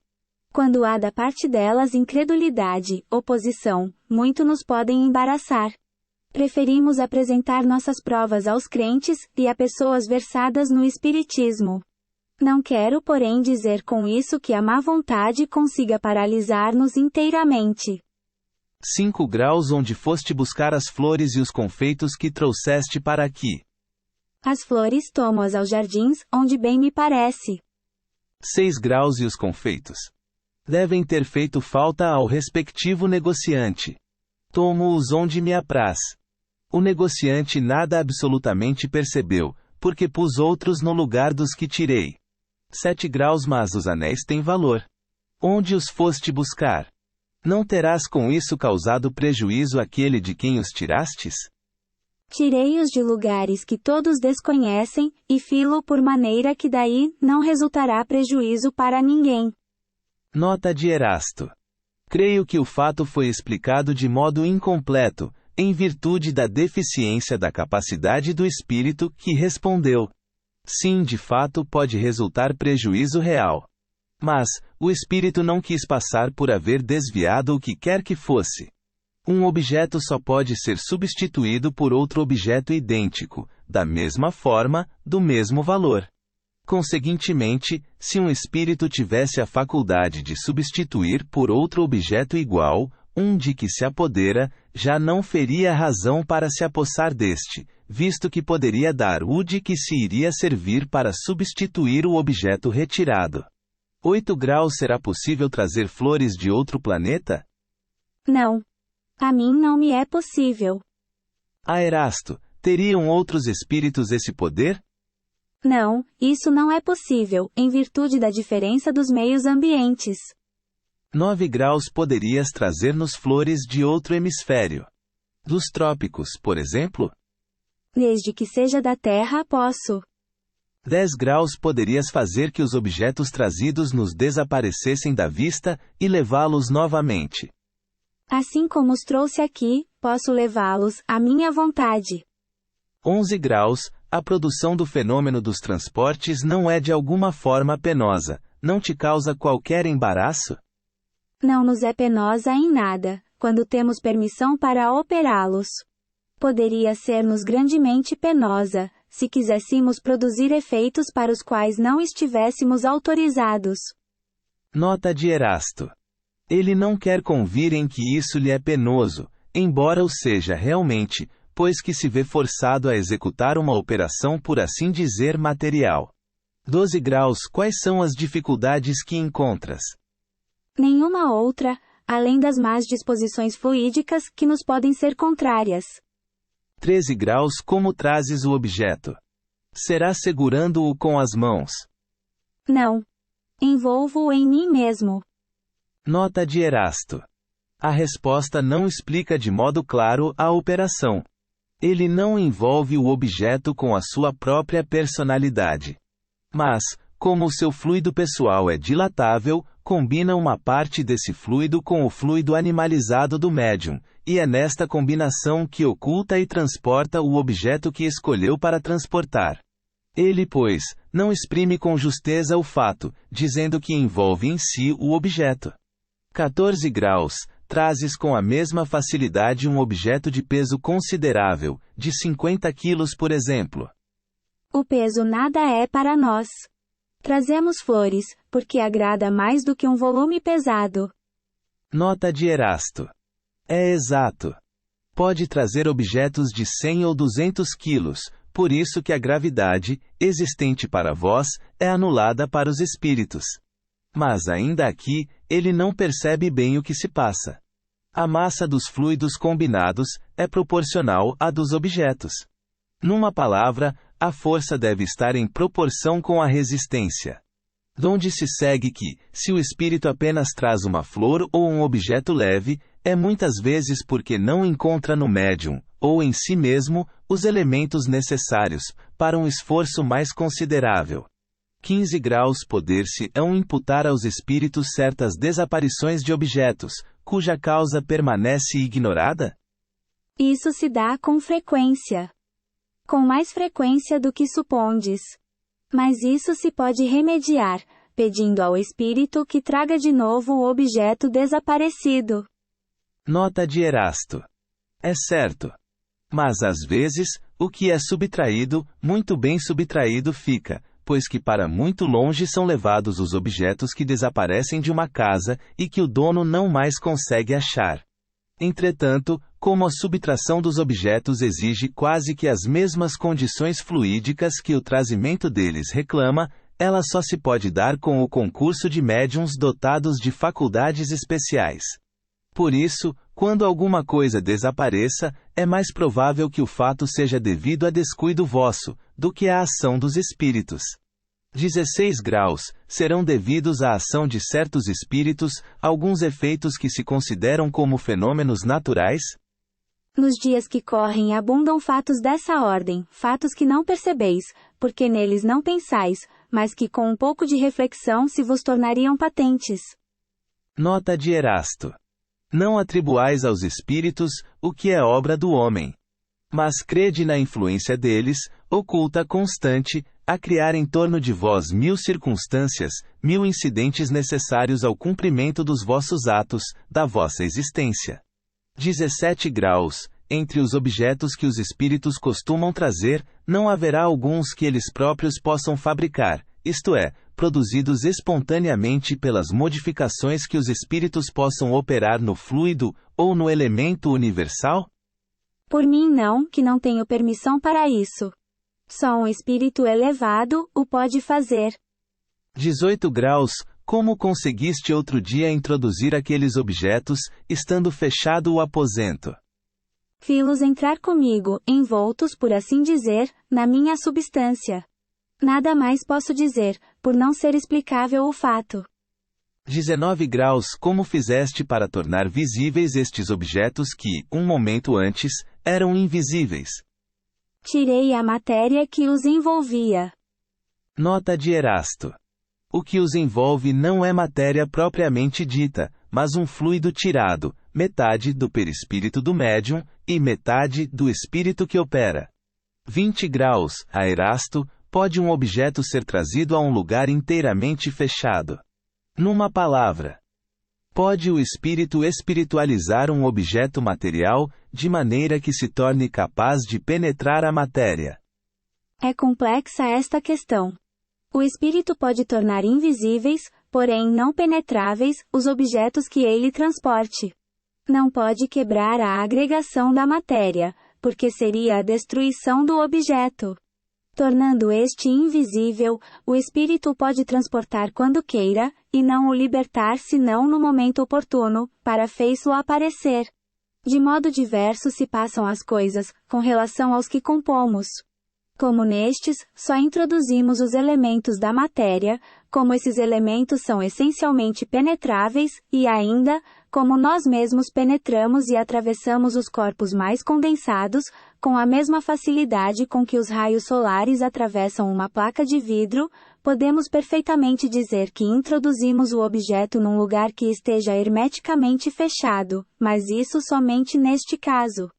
Speaker 1: Quando há da parte delas incredulidade, oposição, muito nos podem embaraçar. Preferimos apresentar nossas provas aos crentes e a pessoas versadas no espiritismo. Não quero, porém, dizer com isso que a má vontade consiga paralisar-nos inteiramente.
Speaker 2: 5 graus onde foste buscar as flores e os confeitos que trouxeste para aqui.
Speaker 1: As flores tomo-as aos jardins, onde bem me parece.
Speaker 2: 6 graus e os confeitos. Devem ter feito falta ao respectivo negociante. Tomo-os onde me apraz. O negociante nada absolutamente percebeu, porque pus outros no lugar dos que tirei. 7 graus mas os anéis têm valor. Onde os foste buscar? Não terás com isso causado prejuízo àquele de quem os tirastes?
Speaker 1: Tirei-os de lugares que todos desconhecem, e filo por maneira que daí não resultará prejuízo para ninguém.
Speaker 2: Nota de Erasto. Creio que o fato foi explicado de modo incompleto, em virtude da deficiência da capacidade do espírito que respondeu. Sim, de fato pode resultar prejuízo real. Mas, o espírito não quis passar por haver desviado o que quer que fosse. Um objeto só pode ser substituído por outro objeto idêntico, da mesma forma, do mesmo valor. Conseguintemente, se um espírito tivesse a faculdade de substituir por outro objeto igual, um de que se apodera, já não feria razão para se apossar deste, visto que poderia dar o de que se iria servir para substituir o objeto retirado. 8 graus será possível trazer flores de outro planeta?
Speaker 1: Não. A mim não me é possível.
Speaker 2: A Erasto, teriam outros espíritos esse poder?
Speaker 1: Não, isso não é possível, em virtude da diferença dos meios ambientes.
Speaker 2: 9 graus poderias trazer-nos flores de outro hemisfério. Dos trópicos, por exemplo?
Speaker 1: Desde que seja da Terra, posso.
Speaker 2: 10 graus poderias fazer que os objetos trazidos nos desaparecessem da vista, e levá-los novamente.
Speaker 1: Assim como os trouxe aqui, posso levá-los, à minha vontade.
Speaker 2: 11 graus, a produção do fenômeno dos transportes não é de alguma forma penosa, não te causa qualquer embaraço?
Speaker 1: Não nos é penosa em nada, quando temos permissão para operá-los. Poderia ser-nos grandemente penosa, se quiséssemos produzir efeitos para os quais não estivéssemos autorizados.
Speaker 2: Nota de Erasto. Ele não quer convir em que isso lhe é penoso, embora o seja realmente, pois que se vê forçado a executar uma operação por assim dizer material. 12 graus. Quais são as dificuldades que encontras?
Speaker 1: Nenhuma outra, além das más disposições fluídicas que nos podem ser contrárias.
Speaker 2: 13 graus. Como trazes o objeto? Será segurando-o com as mãos?
Speaker 1: Não. Envolvo-o em mim mesmo.
Speaker 2: Nota de Erasto. A resposta não explica de modo claro a operação. Ele não envolve o objeto com a sua própria personalidade. Mas, como o seu fluido pessoal é dilatável, combina uma parte desse fluido com o fluido animalizado do médium, e é nesta combinação que oculta e transporta o objeto que escolheu para transportar. Ele, pois, não exprime com justeza o fato, dizendo que envolve em si o objeto. 14 graus. Trazes com a mesma facilidade um objeto de peso considerável, de 50 quilos por exemplo.
Speaker 1: O peso nada é para nós. Trazemos flores, porque agrada mais do que um volume pesado.
Speaker 2: Nota de Erasto. É exato. Pode trazer objetos de 100 ou 200 quilos, por isso que a gravidade, existente para vós, é anulada para os espíritos. Mas ainda aqui, ele não percebe bem o que se passa. A massa dos fluidos combinados é proporcional à dos objetos. Numa palavra, a força deve estar em proporção com a resistência. Donde se segue que, se o espírito apenas traz uma flor ou um objeto leve, é muitas vezes porque não encontra no médium, ou em si mesmo, os elementos necessários, para um esforço mais considerável. 15 graus. Poder-se-ão imputar aos espíritos certas desaparições de objetos, cuja causa permanece ignorada?
Speaker 1: Isso se dá com frequência. Com mais frequência do que supondes. Mas isso se pode remediar, pedindo ao espírito que traga de novo o objeto desaparecido.
Speaker 2: Nota de Erasto. É certo. Mas às vezes, o que é subtraído, muito bem subtraído fica, pois que para muito longe são levados os objetos que desaparecem de uma casa e que o dono não mais consegue achar. Entretanto, como a subtração dos objetos exige quase que as mesmas condições fluídicas que o trazimento deles reclama, ela só se pode dar com o concurso de médiuns dotados de faculdades especiais. Por isso, quando alguma coisa desapareça, é mais provável que o fato seja devido a descuido vosso, do que à ação dos espíritos. 16 graus. Serão devidos à ação de certos espíritos, alguns efeitos que se consideram como fenômenos naturais?
Speaker 1: Nos dias que correm abundam fatos dessa ordem, fatos que não percebeis, porque neles não pensais, mas que com um pouco de reflexão se vos tornariam patentes.
Speaker 2: Nota de Erasto. Não atribuais aos espíritos o que é obra do homem. Mas crede na influência deles, oculta constante, a criar em torno de vós 1000 circunstâncias, 1000 incidentes necessários ao cumprimento dos vossos atos, da vossa existência. 17 graus. Entre os objetos que os espíritos costumam trazer, não haverá alguns que eles próprios possam fabricar, isto é, produzidos espontaneamente pelas modificações que os espíritos possam operar no fluido, ou no elemento universal?
Speaker 1: Por mim não, que não tenho permissão para isso. Só um espírito elevado o pode fazer.
Speaker 2: 18 graus. Como conseguiste outro dia introduzir aqueles objetos, estando fechado o aposento?
Speaker 1: Fi-los entrar comigo, envoltos por assim dizer, na minha substância. Nada mais posso dizer, por não ser explicável o fato.
Speaker 2: 19 graus. Como fizeste para tornar visíveis estes objetos que, um momento antes, eram invisíveis?
Speaker 1: Tirei a matéria que os envolvia.
Speaker 2: Nota de Erasto. O que os envolve não é matéria propriamente dita, mas um fluido tirado, metade do perispírito do médium, e metade do espírito que opera. 20 graus, a Erasto, pode um objeto ser trazido a um lugar inteiramente fechado. Numa palavra, pode o espírito espiritualizar um objeto material, de maneira que se torne capaz de penetrar a matéria.
Speaker 1: É complexa esta questão. O espírito pode tornar invisíveis, porém não penetráveis, os objetos que ele transporte. Não pode quebrar a agregação da matéria, porque seria a destruição do objeto. Tornando este invisível, o espírito pode transportar quando queira, e não o libertar senão no momento oportuno, para fê-lo aparecer. De modo diverso se passam as coisas, com relação aos que compomos. Como nestes, só introduzimos os elementos da matéria, como esses elementos são essencialmente penetráveis, e ainda, como nós mesmos penetramos e atravessamos os corpos mais condensados, com a mesma facilidade com que os raios solares atravessam uma placa de vidro, podemos perfeitamente dizer que introduzimos o objeto num lugar que esteja hermeticamente fechado, mas isso somente neste caso.